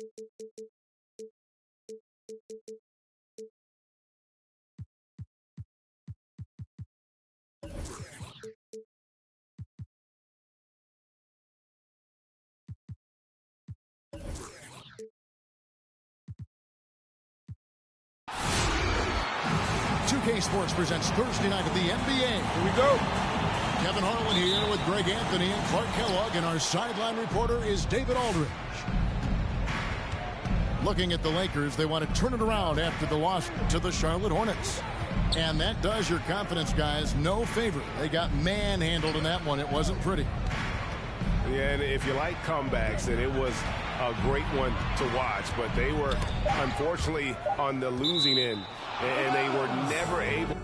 2K Sports presents Thursday night at the NBA. Here we go. Kevin Harlan here with Greg Anthony and Clark Kellogg, and our sideline reporter is David Aldridge. Looking at the Lakers, they want to turn it around after the loss to the Charlotte Hornets. And that does your confidence guys no favor. They got manhandled in that one. It wasn't pretty. Yeah, and if you like comebacks, then it was a great one to watch. But they were, unfortunately, on the losing end, and they were never able.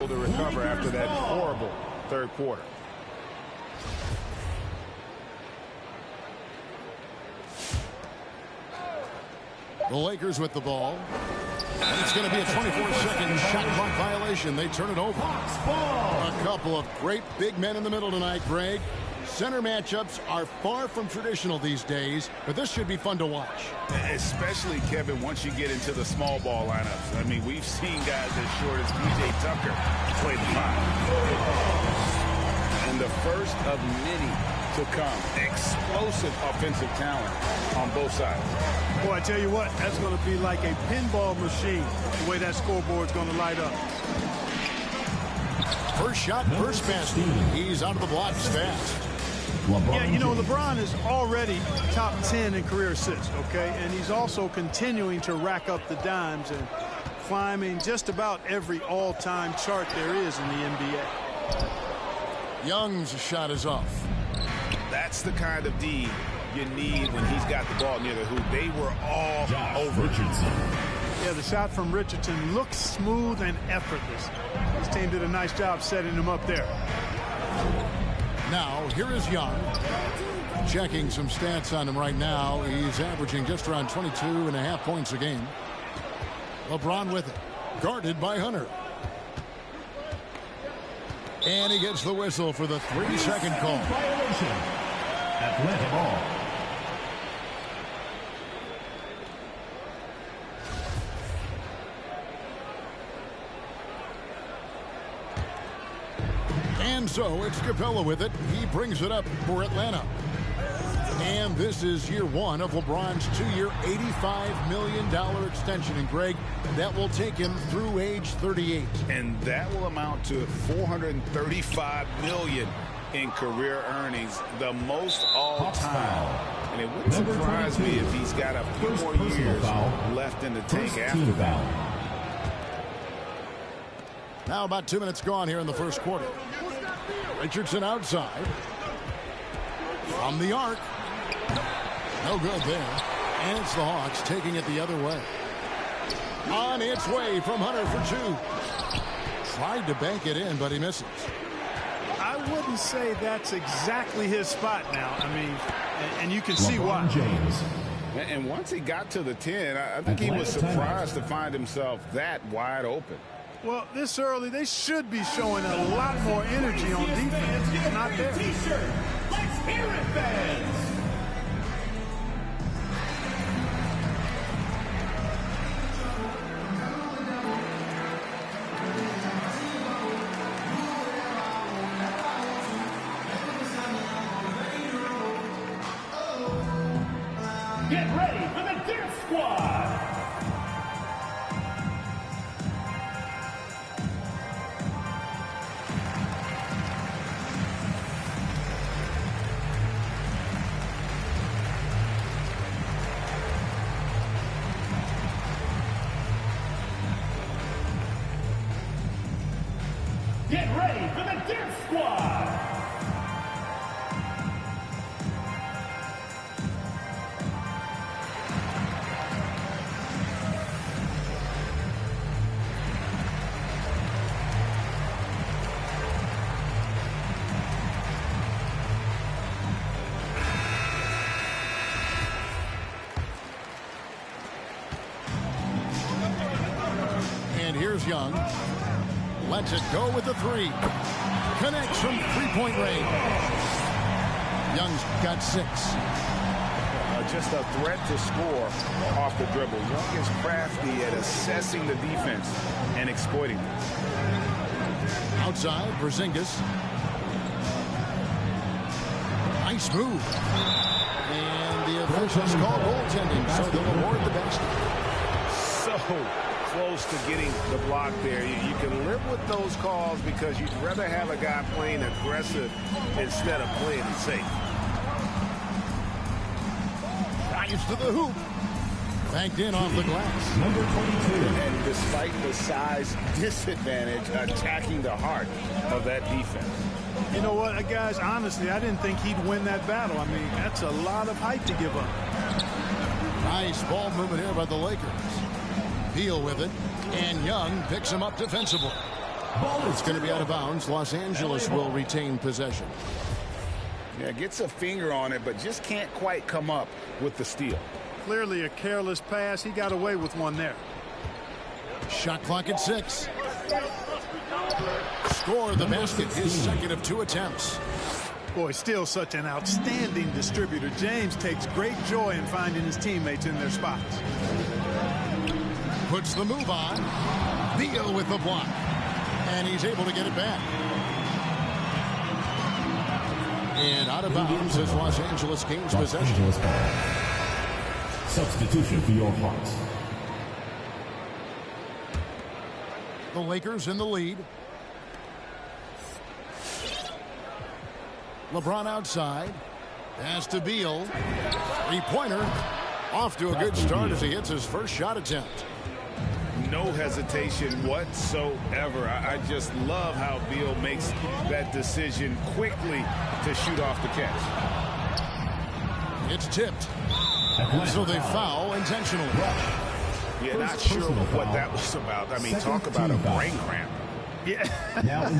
To recover after that horrible third quarter. The Lakers with the ball. And it's going to be a 24-second shot clock violation. They turn it over. A couple of great big men in the middle tonight, Greg. Center matchups are far from traditional these days, but this should be fun to watch. Especially, Kevin, once you get into the small ball lineups. I mean, we've seen guys as short as P.J. Tucker play the five. And the first of many to come. Explosive offensive talent on both sides. Boy, I tell you what, that's going to be like a pinball machine, the way that scoreboard's going to light up. First shot, first basket. He's out of the blocks fast. Yeah, you know, LeBron is already top 10 in career assists, okay? And he's also continuing to rack up the dimes and climbing just about every all-time chart there is in the NBA. Young's shot is off. That's the kind of D you need when he's got the ball near the hoop. They were all over. Yeah, the shot from Richardson looks smooth and effortless. His team did a nice job setting him up there. Now, here is Young. Checking some stats on him right now. He's averaging just around 22.5 points a game. LeBron with it. Guarded by Hunter. And he gets the whistle for the 3-second call. Atlanta ball. And so it's Capella with it. He brings it up for Atlanta. And this is year one of LeBron's 2-year, $85 million extension. And, Greg, that will take him through age 38. And that will amount to $435 million in career earnings, the most all-time. And it wouldn't surprise me if he's got a few more years left in the tank after that. Now about 2 minutes gone here in the first quarter. Richardson outside. From the arc. No good there. And it's the Hawks taking it the other way. On its way from Hunter for two. Tried to bank it in, but he misses. I wouldn't say that's exactly his spot now. I mean, and you can see why. James. And once he got to the 10, I think he was surprised to find himself that wide open. Well, this early, they should be showing a lot more energy on defense. It's not there. T-shirt. Let's hear it, fans. Get ready for the Dirt Squad. Get ready for the Dirt Squad. And here's Young. Lets it go with the three. Connects from three-point range. Young's got 6. Just a threat to score off the dribble. Young is crafty at assessing the defense and exploiting it. Outside, Porzingis. Nice move. And the officials call goaltending, so they'll award the basket. So close to getting the block there. You can live with those calls because you'd rather have a guy playing aggressive instead of playing it safe. Drives to the hoop. Banked in off the glass. Number 22. And despite the size disadvantage, attacking the heart of that defense. You know what, guys, honestly, I didn't think he'd win that battle. I mean, that's a lot of height to give up. Nice ball movement here by the Lakers. Beal with it, and Young picks him up defensively. It's going to be out of bounds. Los Angeles will retain possession. Yeah, gets a finger on it, but just can't quite come up with the steal. Clearly a careless pass. He got away with one there. Shot clock at 6. Score the basket, his second of 2 attempts. Boy, still such an outstanding distributor. James takes great joy in finding his teammates in their spots. Puts the move on. Beal with the block. And he's able to get it back. And out of bounds as Los Angeles gains possession. Substitution for your Hawks. The Lakers in the lead. LeBron outside. Pass to Beal. Three-pointer. Off to a good start as he hits his first shot attempt. No hesitation whatsoever. I just love how Beal makes that decision quickly to shoot off the catch. It's tipped. So they foul intentionally. Yeah, not sure what that was about. I mean, talk about a brain cramp. Yeah,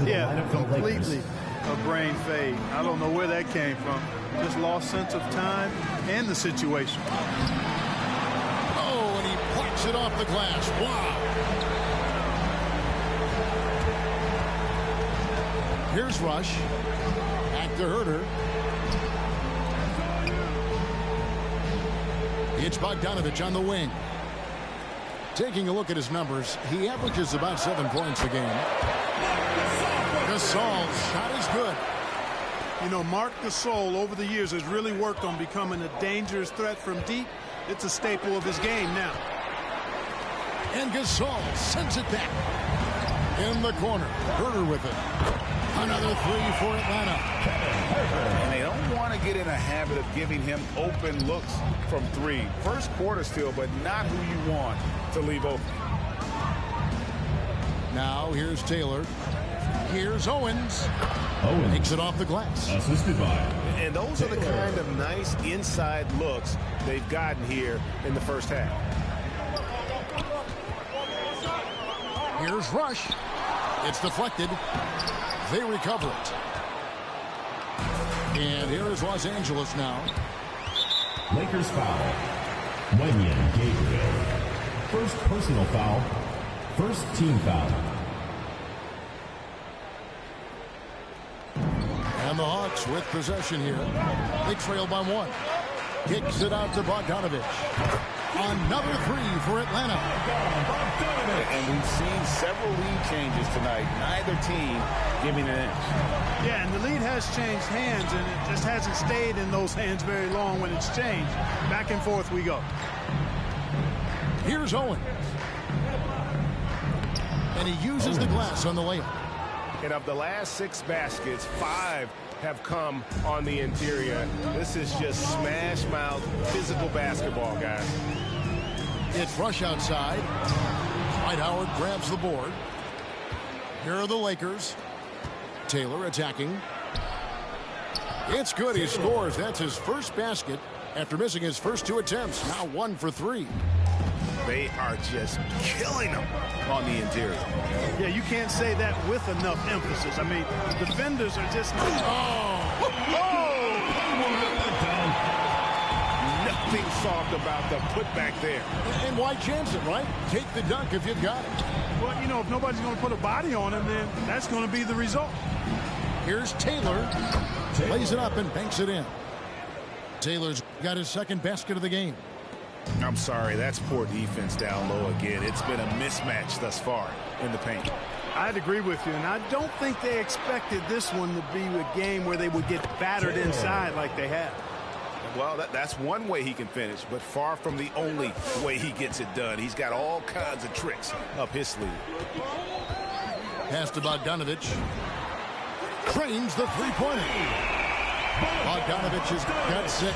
yeah, completely a brain fade. I don't know where that came from. Just lost sense of time and the situation. Oh, and he plucks it off the glass. Wow. Here's Rush. Back to Herter. It's Bogdanovich on the wing. Taking a look at his numbers, he averages about 7 points a game. Gasol's shot is good. You know, Marc Gasol over the years has really worked on becoming a dangerous threat from deep. It's a staple of his game now. And Gasol sends it back. In the corner. Herter with it. Another 3 for Atlanta. And they don't want to get in a habit of giving him open looks from 3. First quarter still, but not who you want to leave open. Now here's Taylor. Here's Owens. Owens Takes it off the glass. assisted by. And those are the kind of nice inside looks they've gotten here in the first half. Here's Rush. It's deflected. They recover it. And here is Los Angeles now. Lakers foul. Wenyen Gabriel. First personal foul. First team foul. And the Hawks with possession here. They trail by 1. Kicks it out to Bogdanovich. Another three for Atlanta. And we've seen several lead changes tonight. Neither team giving an inch. Yeah, and the lead has changed hands, and it just hasn't stayed in those hands very long when it's changed. Back and forth we go. Here's Owen. And he uses the glass on the layup. And of the last 6 baskets, 5 have come on the interior. This is just smash mouth physical basketball, guys. It's rush outside. Dwight Howard grabs the board. Here are the Lakers. Taylor attacking. It's good. He scores. That's his first basket after missing his first 2 attempts. Now 1 for 3. They are just killing them on the interior. Yeah, you can't say that with enough emphasis. I mean, the defenders are just... Nothing soft about the putback there. And why chance it, right? Take the dunk if you've got it. Well, you know, if nobody's going to put a body on him, then that's going to be the result. Here's Taylor. Lays it up and banks it in. Taylor's got his second basket of the game. I'm sorry, that's poor defense down low again. It's been a mismatch thus far in the paint. I'd agree with you, and I don't think they expected this one to be a game where they would get battered inside like they have. Well, that's one way he can finish, but far from the only way he gets it done. He's got all kinds of tricks up his sleeve. Pass to Bogdanovich. Cranes the three-pointer. Bogdanovich has got 6.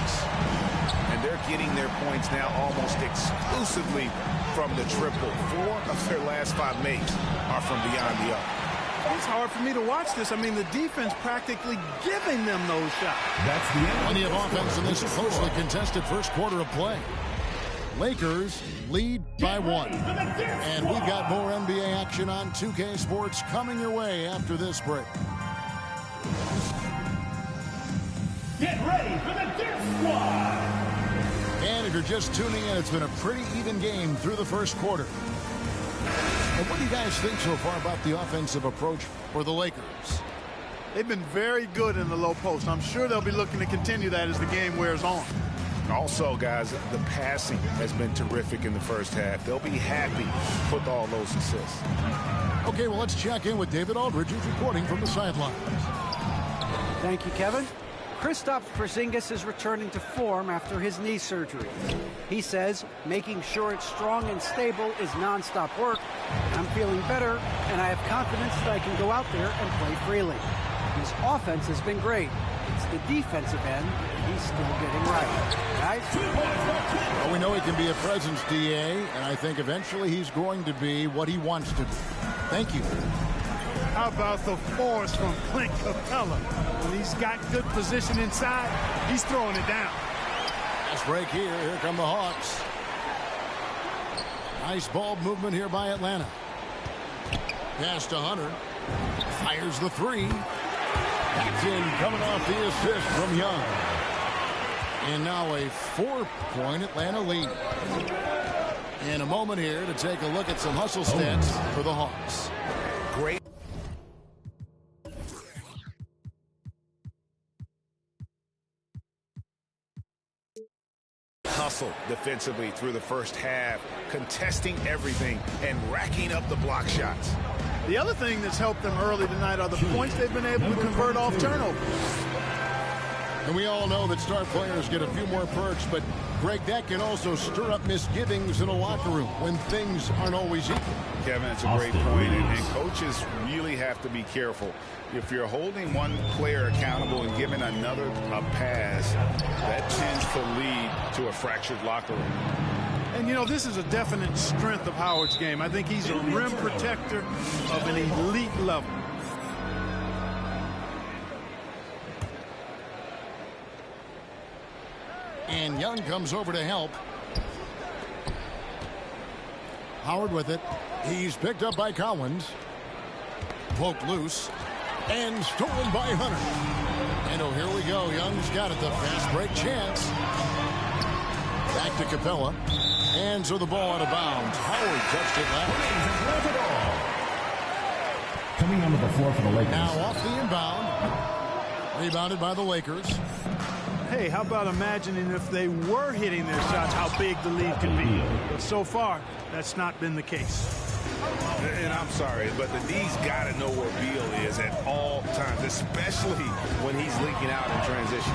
And they're getting their points now almost exclusively from the triple. 4 of their last 5 makes are from beyond the arc. It's hard for me to watch this. I mean, the defense practically giving them those shots. That's the end. Plenty of offense in this closely contested first quarter of play. Lakers lead by 1. And we've got more NBA action on 2K Sports coming your way after this break. Get ready for the Dip Squad. And if you're just tuning in, it's been a pretty even game through the first quarter. And what do you guys think so far about the offensive approach for the Lakers? They've been very good in the low post. I'm sure they'll be looking to continue that as the game wears on. Also, guys, the passing has been terrific in the first half. They'll be happy with all those assists. Okay, well, let's check in with David Aldridge, who's reporting from the sidelines. Thank you, Kevin. Kristaps Porzingis is returning to form after his knee surgery. He says making sure it's strong and stable is nonstop work. I'm feeling better, and I have confidence that I can go out there and play freely. His offense has been great. It's the defensive end that he's still getting right. Guys? Well, we know he can be a presence, DA, and I think eventually he's going to be what he wants to be. Thank you. How about the force from Clint Capella? When he's got good position inside, he's throwing it down. Last break here. Here come the Hawks. Nice ball movement here by Atlanta. Pass to Hunter. Fires the 3. That's in, coming off the assist from Young. And now a 4-point Atlanta lead. In a moment here to take a look at some hustle stats for the Hawks. Great. Hustle defensively through the first half, contesting everything and racking up the block shots. The other thing that's helped them early tonight are the points they've been able to convert off turnovers. And we all know that star players get a few more perks, but Greg, that can also stir up misgivings in a locker room when things aren't always equal. Kevin, it's a great point, and coaches really have to be careful. If you're holding one player accountable and giving another a pass, that tends to lead to a fractured locker room. And, you know, this is a definite strength of Howard's game. I think he's a rim protector of an elite level. And Young comes over to help. Howard with it. He's picked up by Collins. Poked loose. And stolen by Hunter. And oh, here we go. Young's got it. The fast break chance. Back to Capella. And so the ball out of bounds. Howard touched it left. Coming onto the floor for the Lakers. Now off the inbound. Rebounded by the Lakers. hey, how about imagining if they were hitting their shots, how big the lead could be? But so far, that's not been the case. And I'm sorry, but the D's got to know where Beal is at all times, especially when he's leaking out in transition.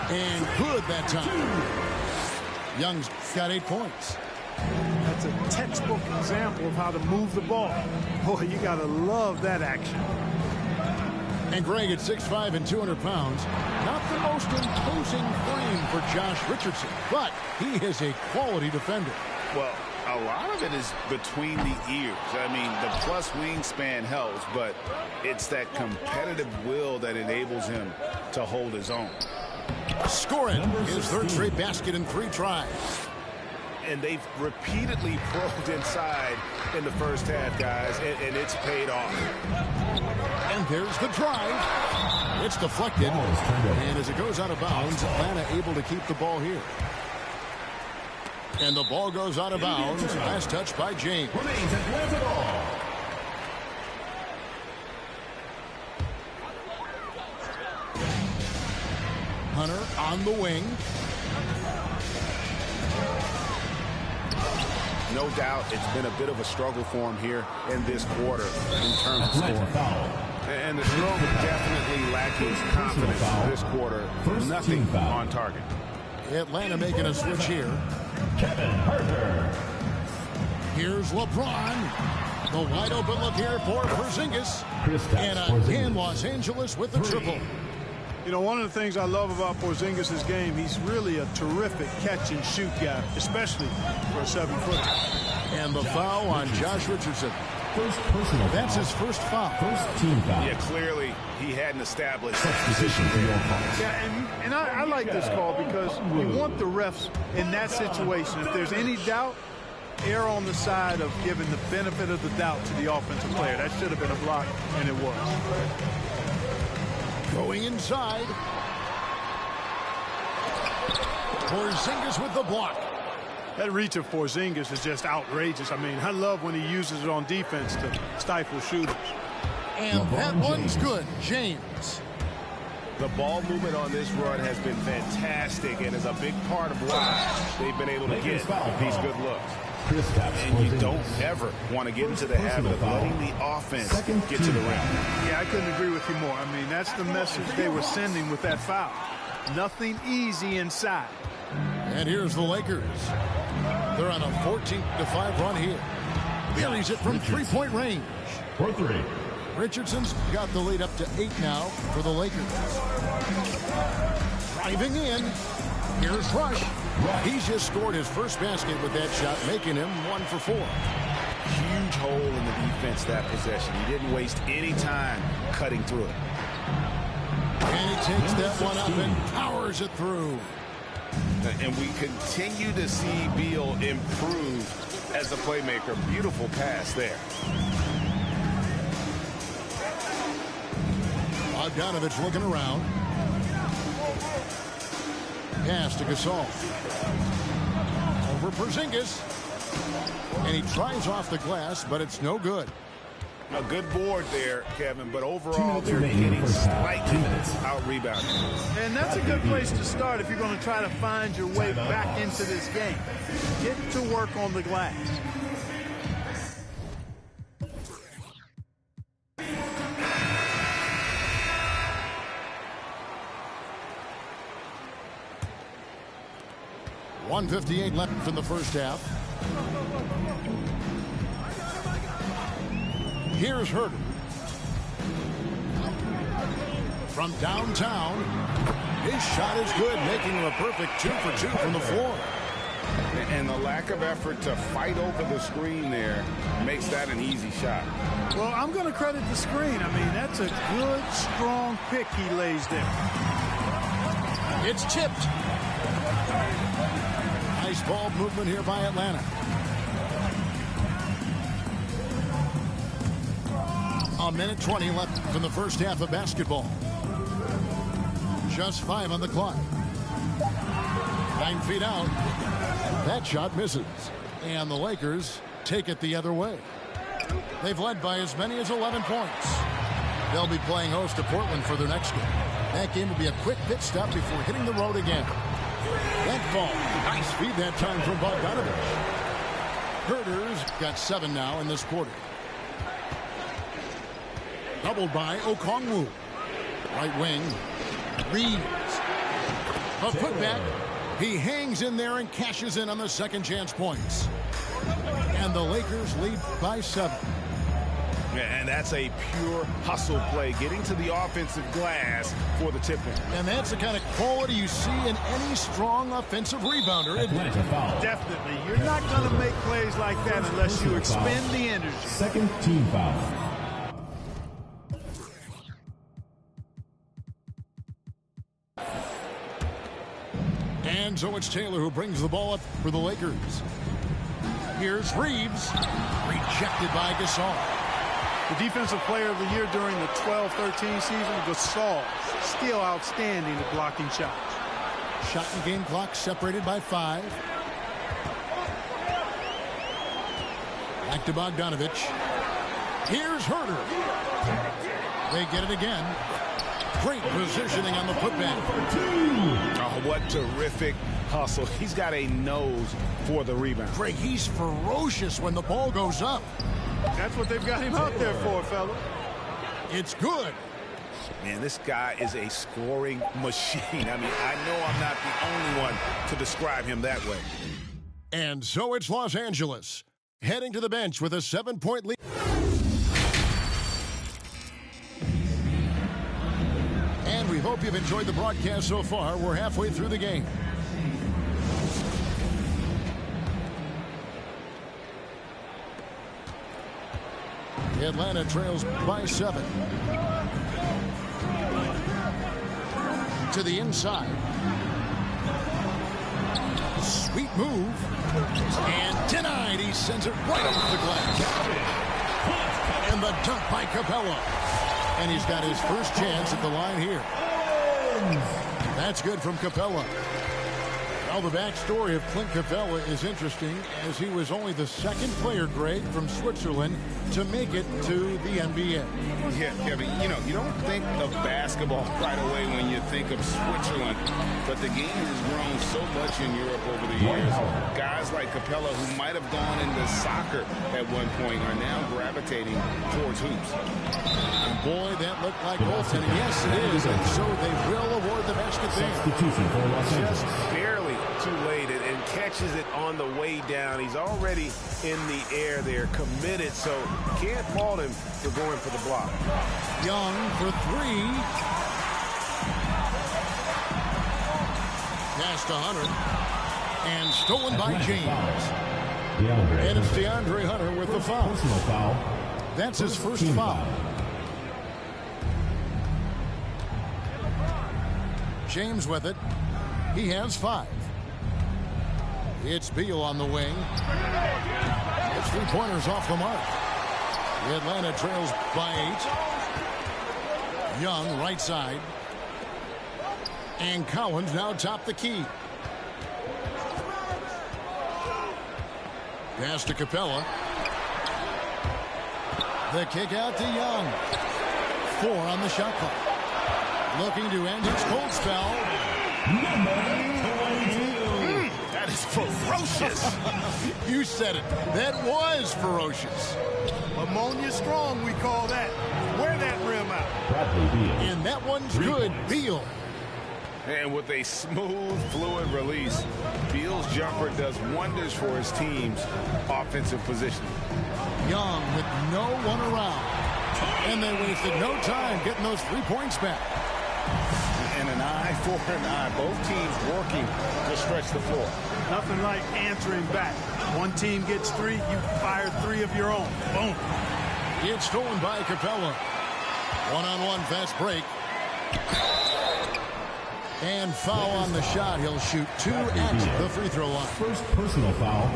And good that time. Young's got 8 points. That's a textbook example of how to move the ball. Boy, you got to love that action. And Greg at 6'5" and 200 pounds. Not the most imposing frame for Josh Richardson, but he is a quality defender. Well, a lot of it is between the ears. I mean, the plus wingspan helps, but it's that competitive will that enables him to hold his own. Scoring his third straight basket in 3 tries. And they've repeatedly probed inside in the first half, guys, and it's paid off. And there's the drive. It's deflected. And as it goes out of bounds, Atlanta able to keep the ball here. And the ball goes out of bounds. Last touch by James. Hunter on the wing. No doubt it's been a bit of a struggle for him here in this quarter in terms of scoring. And the stroke definitely lacking confidence this quarter. Nothing on target. Atlanta making a switch here. Here's LeBron. The wide open look here for Porzingis. And again, Los Angeles with the triple. You know, one of the things I love about Porzingis' game, he's really a terrific catch-and-shoot guy, especially for a 7-footer. And the foul on Josh Richardson. That's his first foul. First team foul. Yeah, clearly he hadn't established Position for your Hawks. Yeah, and I like this call because you want the refs in that situation. If there's any doubt, err on the side of giving the benefit of the doubt to the offensive player. That should have been a block, and it was. Going inside. Porzingis with the block. That reach of Porzingis is just outrageous. I mean, I love when he uses it on defense to stifle shooters. And that one's good. James. The ball movement on this run has been fantastic and is a big part of why they've been able to get these good looks. And you don't ever want to get into the habit of letting the offense get to the rim. Yeah, I couldn't agree with you more. I mean, that's the message they were sending with that foul. Nothing easy inside. And here's the Lakers. They're on a 14-5 run here. Buries it from 3-point range. For 3. Richardson's got the lead up to 8 now for the Lakers. Driving in. Here's Rush. He's just scored his first basket with that shot, making him 1 for 4. Huge hole in the defense that possession. He didn't waste any time cutting through it. And he takes that one up and powers it through. And we continue to see Beal improve as a playmaker. Beautiful pass there. Bogdanovich looking around. Pass to Gasol. Over Porzingis. And he tries off the glass, but it's no good. A good board there, Kevin, but overall they're getting slightly out-rebounded. And that's a good place to start if you're going to try to find your way back into this game. Get to work on the glass. .158 left in the first half. Here's Herter. From downtown. His shot is good, making him a perfect 2 for 2 from the floor. And the lack of effort to fight over the screen there makes that an easy shot. Well, I'm going to credit the screen. I mean, that's a good, strong pick he lays there. It's tipped. Nice ball movement here by Atlanta. A minute 20 left in the first half of basketball. Just 5 on the clock. 9 feet out. That shot misses. And the Lakers take it the other way. They've led by as many as 11 points. They'll be playing host to Portland for their next game. That game will be a quick pit stop before hitting the road again. That ball. Nice feed that time from Bogdanovich. Herders got 7 now in this quarter. Doubled by Okongwu. Right wing. Reeves. A putback. He hangs in there and cashes in on the second chance points. And the Lakers lead by 7. Yeah, and that's a pure hustle play, getting to the offensive glass for the tip-in. And that's the kind of quality you see in any strong offensive rebounder. Definitely. You're not going to make plays like that unless you expend the energy. Second team foul. And so it's Taylor who brings the ball up for the Lakers. Here's Reeves. Rejected by Gasol. The defensive player of the year during the 12-13 season, Gasol, still outstanding at blocking shots. Shot and game clock separated by 5. Back to Bogdanovich. Here's Herder. They get it again. Great positioning on the putback. Oh, what terrific hustle. He's got a nose for the rebound. Greg, he's ferocious when the ball goes up. That's what they've got him out there for, fella. It's good. Man, this guy is a scoring machine. I mean, I know I'm not the only one to describe him that way. And so it's Los Angeles, heading to the bench with a 7-point lead. And we hope you've enjoyed the broadcast so far. We're halfway through the game. Atlanta trails by 7. To the inside. Sweet move. And denied. He sends it right over the glass. And the dunk by Capella. And he's got his first chance at the line here. That's good from Capella. Well, the backstory of Clint Capella is interesting, as he was only the second player, Greg, from Switzerland to make it to the NBA. Yeah, Kevin, you know, you don't think of basketball right away when you think of Switzerland, but the game has grown so much in Europe over the years. Guys like Capella, who might have gone into soccer at one point, are now gravitating towards hoops. And boy, that looked like goaltending. Yes, it is, and so they will award the basket there. Substitution for Los Just Angeles. barely too late and catches it on the way down. He's already in the air there, committed, so can't fault him for going for the block. Young for 3. Pass to Hunter. And stolen by James. And it's DeAndre Hunter with the foul. Personal foul. That's his first foul. James with it. He has 5. It's Beal on the wing. It's 3-pointers off the mark. The Atlanta trails by 8. Young, right side. And Collins now top the key. Pass to Capella. The kick out to Young. 4 on the shot clock. Looking to end his cold spell. That is ferocious. You said it. That was ferocious. Ammonia strong, we call that. Wear that rim out. And that one's good. Beal. And with a smooth, fluid release, Beal's jumper does wonders for his team's offensive position. Young with no one around. And they wasted no time getting those 3 points back. And an eye for an eye. Both teams working to stretch the floor. Nothing like answering back. One team gets 3, you fire 3 of your own. Boom. It's stolen by Capella. One-on-one fast break. And foul on the shot. He'll shoot 2 at the free throw line. First personal foul.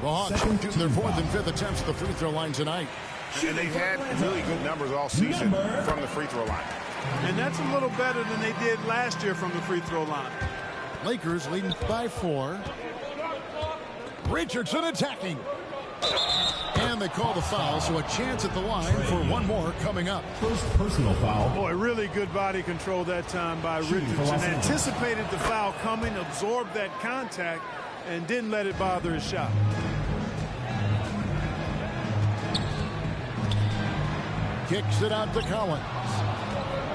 The Hawks shoot their 4th and 5th attempts at the free throw line tonight. And they've had really good numbers all season from the free throw line. And that's a little better than they did last year from the free throw line. Lakers leading by 4. Richardson attacking. And they call the foul, so a chance at the line for one more coming up. First personal foul. Boy, really good body control that time by Richardson. Anticipated the foul coming, absorbed that contact, and didn't let it bother his shot. Kicks it out to Collins.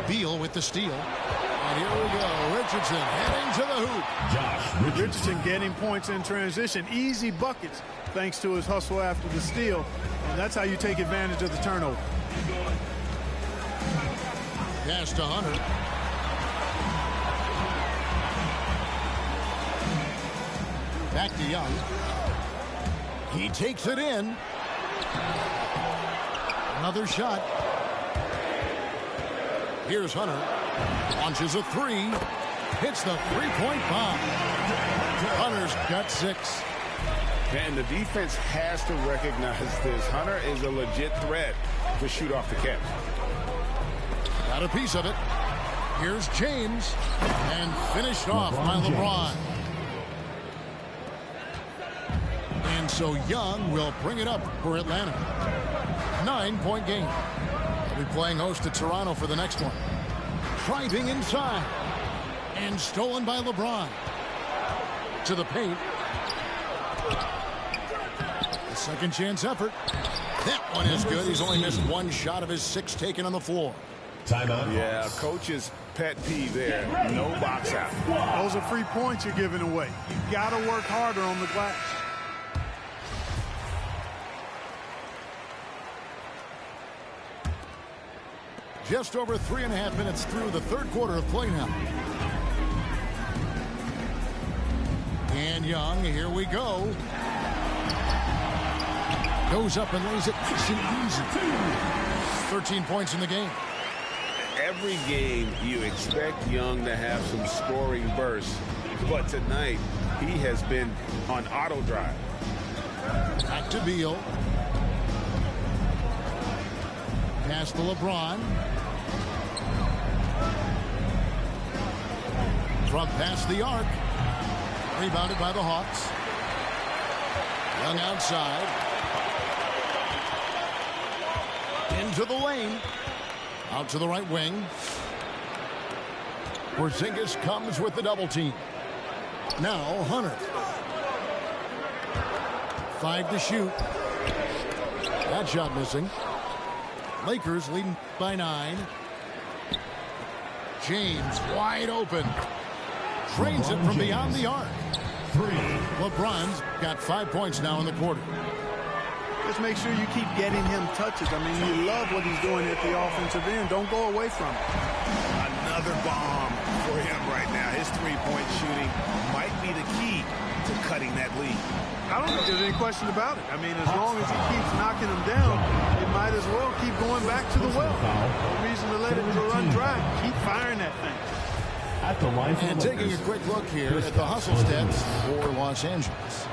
Beal with the steal. And here we go. Richardson heading to the hoop. Josh Richardson getting points in transition. Easy buckets thanks to his hustle after the steal. And that's how you take advantage of the turnover. Pass to Hunter. Back to Young. He takes it in. Another shot. Here's Hunter. Launches a three. Hits the three-point bomb. Hunter's got 6. And the defense has to recognize this. Hunter is a legit threat to shoot off the catch. Got a piece of it. Here's James. And finished off by LeBron. And so Young will bring it up for Atlanta. 9-point game. They'll be playing host to Toronto for the next one. Driving inside. And stolen by LeBron. To the paint. A second chance effort. That one is good. He's only missed 1 shot of his 6 taken on the floor. Timeout. Yeah, coach's pet peeve there. No box out. Those are free points you're giving away. You got to work harder on the glass. Just over 3.5 minutes through the third quarter of play now. And Young, here we go. Goes up and lays it nice and easy. 13 points in the game. Every game you expect Young to have some scoring bursts, but tonight he has been on auto drive. Back to Beal. Pass to LeBron. From past the arc. Rebounded by the Hawks. Young outside. Into the lane. Out to the right wing. Porzingis comes with the double team. Now Hunter. 5 to shoot. That shot missing. Lakers leading by 9. James wide open. Drains it from beyond the arc. 3. LeBron's got 5 points now in the quarter. Just make sure you keep getting him touches. I mean, you love what he's doing at the offensive end. Don't go away from it. Another bomb for him right now. His three-point shooting might be the key to cutting that lead. I don't think there's any question about it. I mean, as long as he keeps knocking them down, he might as well keep going back to the well. No reason to let it run dry. Keep firing that thing. At the line and taking a quick look here at the hustle stats for Los Angeles.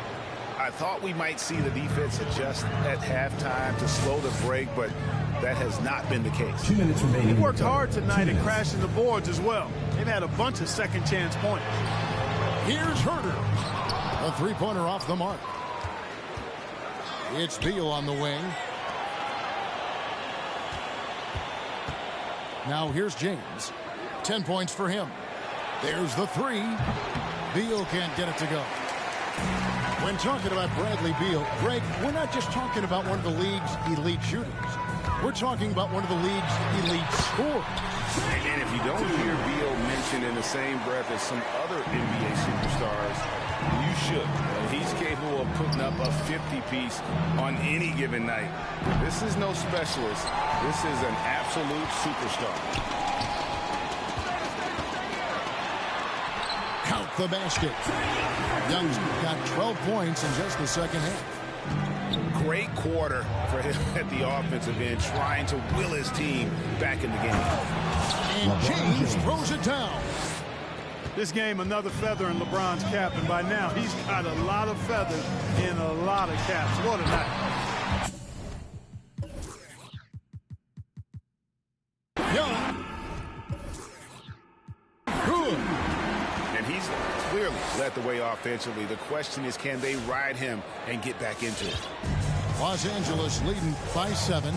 I thought we might see the defense adjust at halftime to slow the break, but that has not been the case. 2 minutes remaining. He worked hard tonight at crashing the boards as well. They've had a bunch of second chance points. Here's Herter. A three-pointer off the mark. It's Beal on the wing. Now here's James. 10 points for him. There's the 3. Beal can't get it to go. When talking about Bradley Beal, Greg, we're not just talking about one of the league's elite shooters. We're talking about one of the league's elite scorers. And if you don't hear Beal mentioned in the same breath as some other NBA superstars, you should. He's capable of putting up a 50-piece on any given night. This is no specialist. This is an absolute superstar. Count the basket. Young's got 12 points in just the second half. Great quarter for him at the offensive end, trying to will his team back in the game. And James throws it down. This game, another feather in LeBron's cap, and by now he's got a lot of feathers in a lot of caps. What a night. Young. Good. And he's clearly led the way offensively. The question is, can they ride him and get back into it? Los Angeles leading by 7.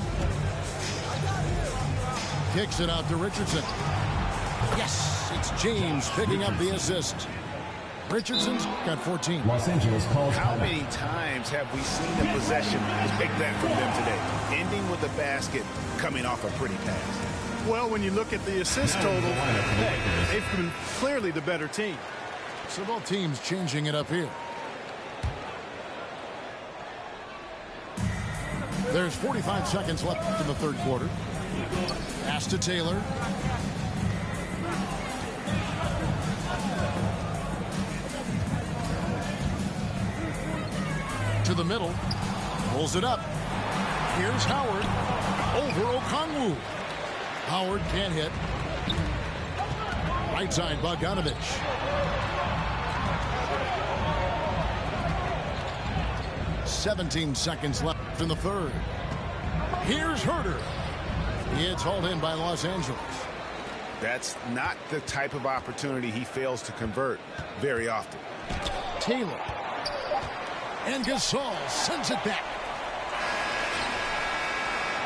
Kicks it out to Richardson. Yes, it's James picking up the assist. Richardson's got 14. Los Angeles calls. How many times have we seen a possession like that from them today? Ending with a basket, coming off a pretty pass. Well, when you look at the assist total, they've been clearly the better team. So both teams changing it up here. There's 45 seconds left in the third quarter. Pass to Taylor. To the middle. Pulls it up. Here's Howard. Over Okongwu. Howard can't hit. Right side, Bogdanovich. "17 seconds left in the third. Here's Herter. It's hauled in by Los Angeles. That's not the type of opportunity he fails to convert very often. Taylor. And Gasol sends it back.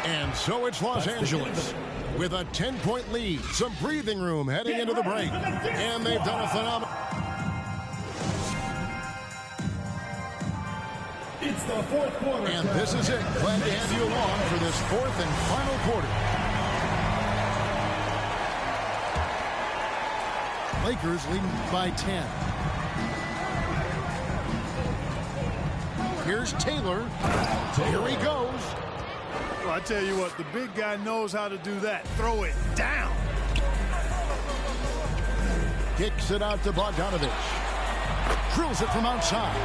And so it's Los Angeles with a 10-point lead. Some breathing room heading into the break. And they've done a phenomenal. It's the fourth quarter. And this is it. Glad to have you along for this fourth and final quarter. Lakers leading by 10. Here's Taylor. Here he goes. Well, I tell you what, the big guy knows how to do that. Throw it down. Kicks it out to Bogdanovich. Drills it from outside.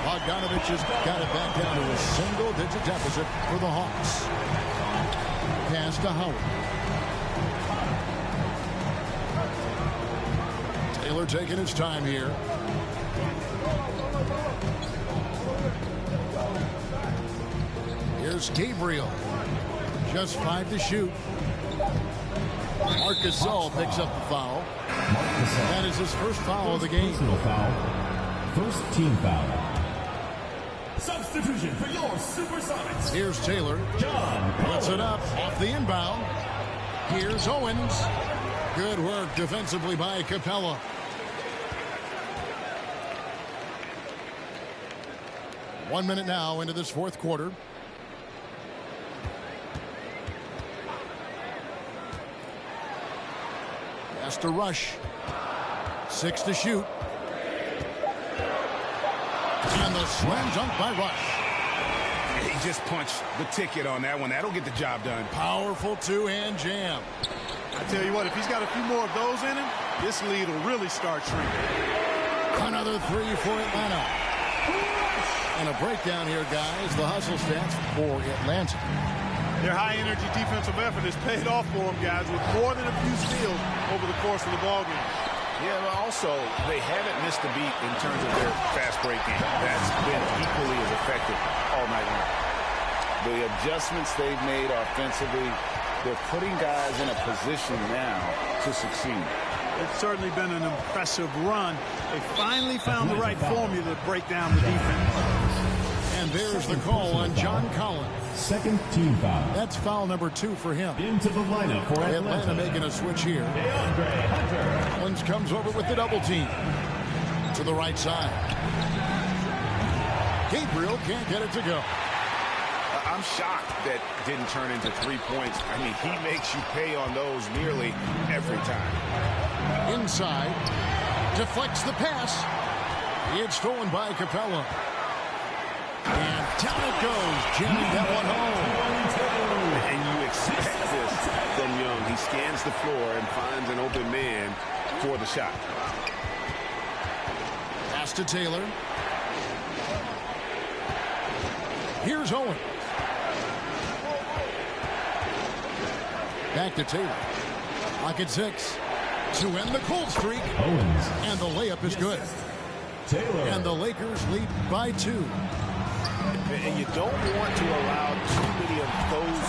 Bogdanovich has got it back down to a single-digit deficit for the Hawks. Pass to Howard. Taylor taking his time here. Here's Gabriel. Just 5 to shoot. Marc Gasol picks up the foul. That is his first foul of the game. Personal foul. First team foul. Substitution for your Supersonics. Here's Taylor. Puts it up off the inbound. Here's Owens. Good work defensively by Capella. One minute now into this fourth quarter. Has to rush. 6 to shoot. And the slam dunk by Rush. He just punched the ticket on that one. That'll get the job done. Powerful two-hand jam. I tell you what, if he's got a few more of those in him, this lead will really start shrinking. Another 3 for Atlanta. And a breakdown here, guys. The hustle stats for Atlanta. Their high-energy defensive effort has paid off for them, guys, with more than a few steals over the course of the ballgame. Yeah, but also, they haven't missed a beat in terms of their fast break game. That's been equally as effective all night long. The adjustments they've made offensively, they're putting guys in a position now to succeed. It's certainly been an impressive run. They finally found the right formula to break down the defense. And there's the call on John Collins. Second team foul. That's foul number 2 for him. Into the lineup for Atlanta making a switch here. Collins comes over with the double team. To the right side. Gabriel can't get it to go. I'm shocked that didn't turn into 3 points. I mean, he makes you pay on those nearly every time. Inside. Deflects the pass. It's stolen by Capella. And down it goes. Jamming that one home. And you expect this from Young. He scans the floor and finds an open man for the shot. Pass to Taylor. Here's Owen. Back to Taylor. Lock at 6. To end the cold streak. Owens. And the layup is good. Taylor. And the Lakers lead by 2. And you don't want to allow too many of those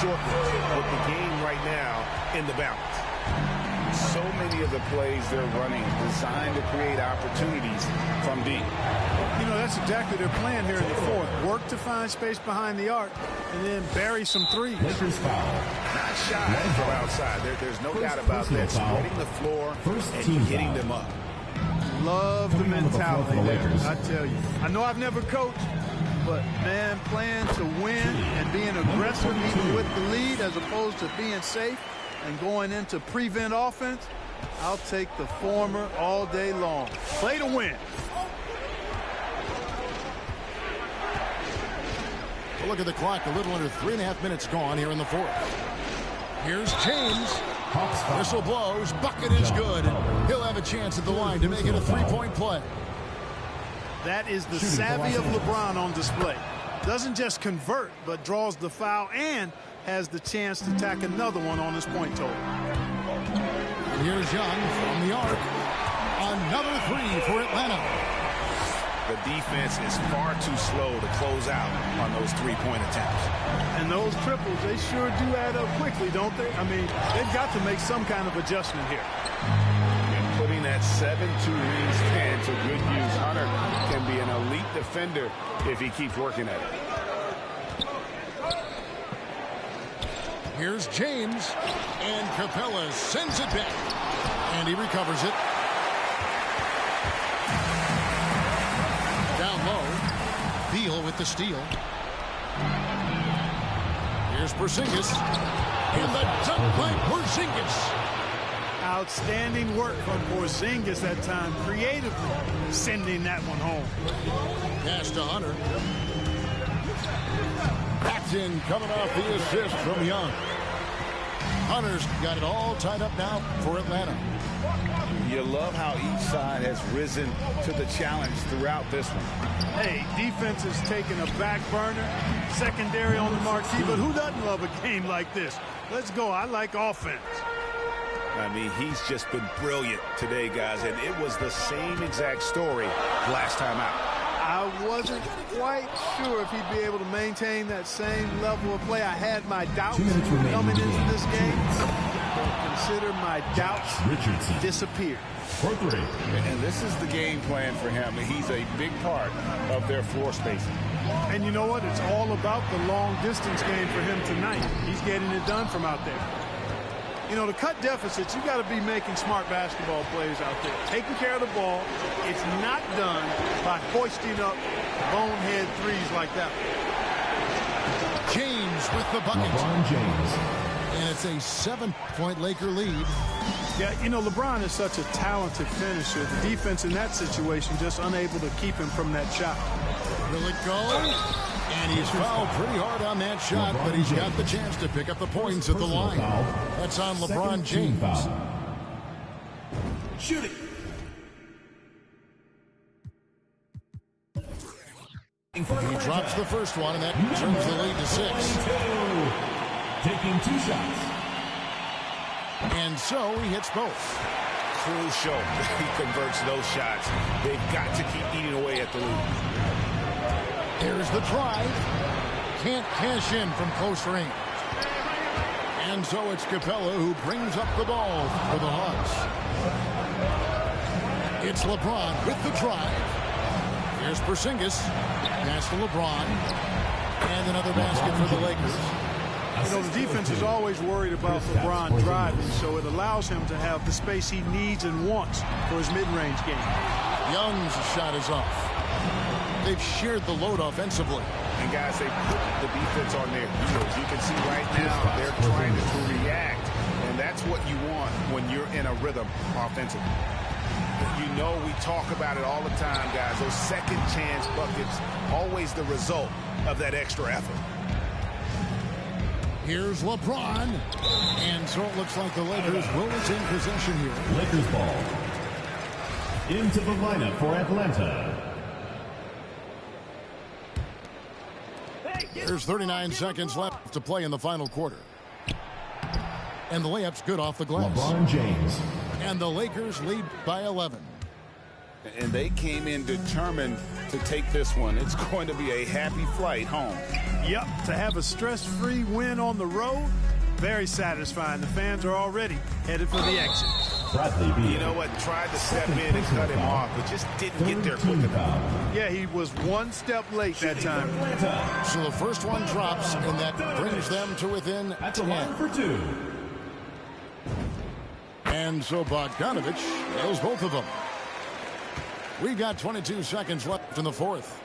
short ones with the game right now in the balance. so many of the plays they're running designed to create opportunities from deep. You know, that's exactly their plan here in the fourth. Work to find space behind the arc and then bury some threes. Lakers foul. Not shy from outside. There's no doubt about that. Spreading the floor and getting them up. Love the mentality there, I tell you. I know I've never coached, but, man, playing to win and being aggressive even with the lead as opposed to being safe and going into prevent offense, I'll take the former all day long. Play to win. Look at the clock, a little under 3.5 minutes gone here in the fourth. Here's James. Whistle blows, bucket is good. He'll have a chance at the line to make it a three-point play. That is the savvy of LeBron on display. Doesn't just convert, but draws the foul and has the chance to tack another one on his point total. And here's Young from the arc. Another three for Atlanta. The defense is far too slow to close out on those three-point attempts. And those triples, they sure do add up quickly, don't they? I mean, they've got to make some kind of adjustment here. And putting that 7-2 wingspan to good use, Hunter can be an elite defender if he keeps working at it. Here's James, and Capella sends it back, and he recovers it. Down low, Beal with the steal. Here's Porzingis, and the dunk by Porzingis. Outstanding work from Porzingis that time, creatively sending that one home. Pass to Hunter. Paxton coming off the assist from Young. Hunter's got it all tied up now for Atlanta. You love how each side has risen to the challenge throughout this one. Hey, defense is taking a back burner, secondary on the marquee, but who doesn't love a game like this? Let's go. I like offense. I mean, he's just been brilliant today, guys, and it was the same exact story last time out. I wasn't quite sure if he'd be able to maintain that same level of play. I had my doubts coming into this game. Consider my doubts disappeared. And this is the game plan for him. He's a big part of their floor spacing. And you know what? It's all about the long distance game for him tonight. He's getting it done from out there. You know, to cut deficits, you got to be making smart basketball plays out there. Taking care of the ball. It's not done by hoisting up bonehead threes like that. James with the bucket. LeBron James. And it's a 7-point Laker lead. Yeah, you know, LeBron is such a talented finisher. The defense in that situation just unable to keep him from that shot. Will it go? And he's fouled pretty hard on that shot, but he's got the chance to pick up the points at the line. That's on LeBron James. Shooting. He drops the first one, and that turns the lead to 6. Taking 2 shots. And so he hits both. Crucial that he converts those shots. They've got to keep eating away at the lead. Here's the drive. Can't cash in from close range. And so it's Capella who brings up the ball for the Hawks. It's LeBron with the drive. Here's Porzingis. Pass to LeBron. And another basket for the Lakers. You know, the defense is always worried about LeBron driving, so it allows him to have the space he needs and wants for his mid-range game. Young's shot is off. They've shared the load offensively. And, guys, they put the defense on their heels. You can see right now they're trying to react, and that's what you want when you're in a rhythm offensively. You know we talk about it all the time, guys. Those second-chance buckets, always the result of that extra effort. Here's LeBron. And so it looks like the Lakers will retain possession here. Lakers ball. Into the lineup for Atlanta. There's 39 seconds left to play in the final quarter. And the layup's good off the glass. LeBron James. And the Lakers lead by 11. And they came in determined to take this one. It's going to be a happy flight home. Yep, to have a stress-free win on the road, very satisfying. The fans are already headed for the exit. Bradley You know what? Tried to step in and cut him off, but just didn't get there quick enough. Yeah, he was one step late that time. So the first one drops, and that brings them to within 10. For 2. And so Bogdanovich nails both of them. We've got 22 seconds left in the fourth.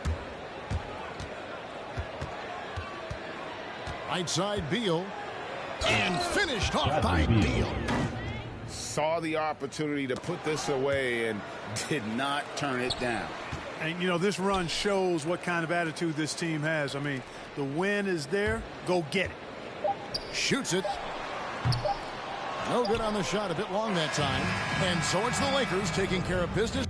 Right side Beal. And finished off by Beal. Saw the opportunity to put this away and did not turn it down. And, you know, this run shows what kind of attitude this team has. I mean, the win is there. Go get it. Shoots it. No good on the shot. A bit long that time. And so it's the Lakers taking care of business.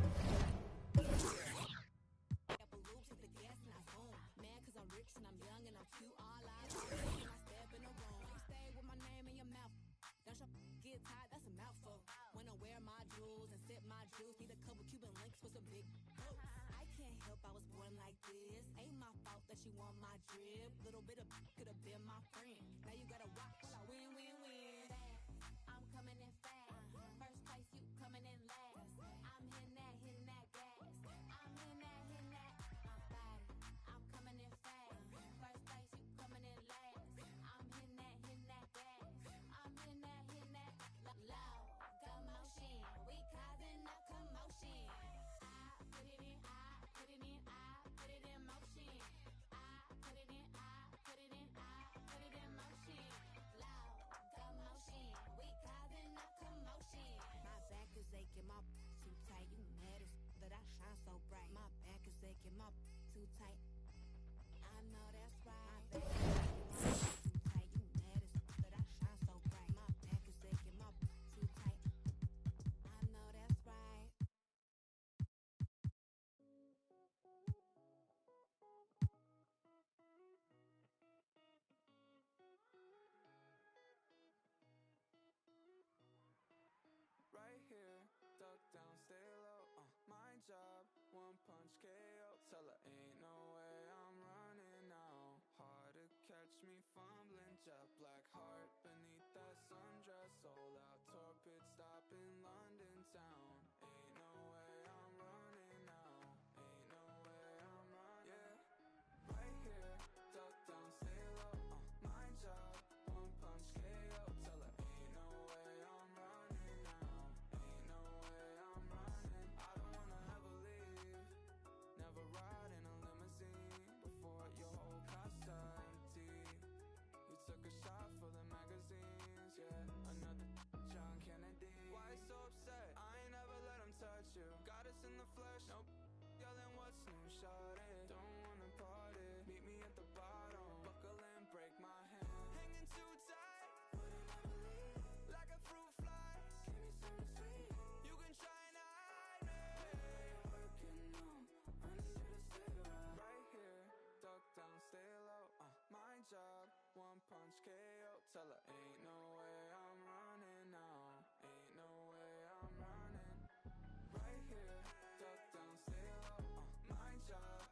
Right here, duck down, stay low, my job, one punch KO. Tell her ain't no way I'm running now. Hard to catch me fumbling, jet black heart beneath that sundress. Sold out tour pit stop in London town. Ain't no way I'm running now. Ain't no way I'm running. Yeah, right here, duck down, stay low, my job, one punch KO. Tell her ain't no way I'm running now. Ain't no way I'm running. I don't wanna ever leave. Never ride in a limousine before your whole casa empty. You took a shot for the magazines, yeah. Another John Kennedy. Why so upset? I ain't never let him touch you. Got us in the flesh, nope. Yelling what's new, shawty. Don't wanna party. Meet me at the bottom. Buckle in, break my hand. Hanging too tight. Wouldn't ever leave. Like a fruit fly. Give me something sweet. You can try and hide me. You're working on under the cigarette. Right here, duck down, stay low. My job, one punch KO. Tell her ain't no way I'm running now. Ain't no way I'm running. Right here, duck down, stay low. My job,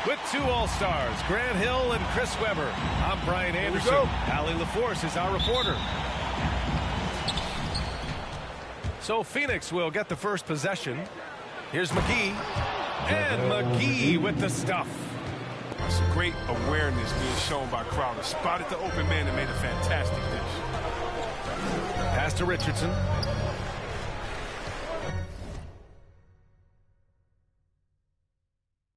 with 2 All-Stars, Grant Hill and Chris Webber. I'm Brian Anderson. Allie LaForce is our reporter. So Phoenix will get the first possession. Here's McGee. And McGee with the stuff. Some great awareness being shown by Crowder. Spotted the open man and made a fantastic dish. Pass to Richardson.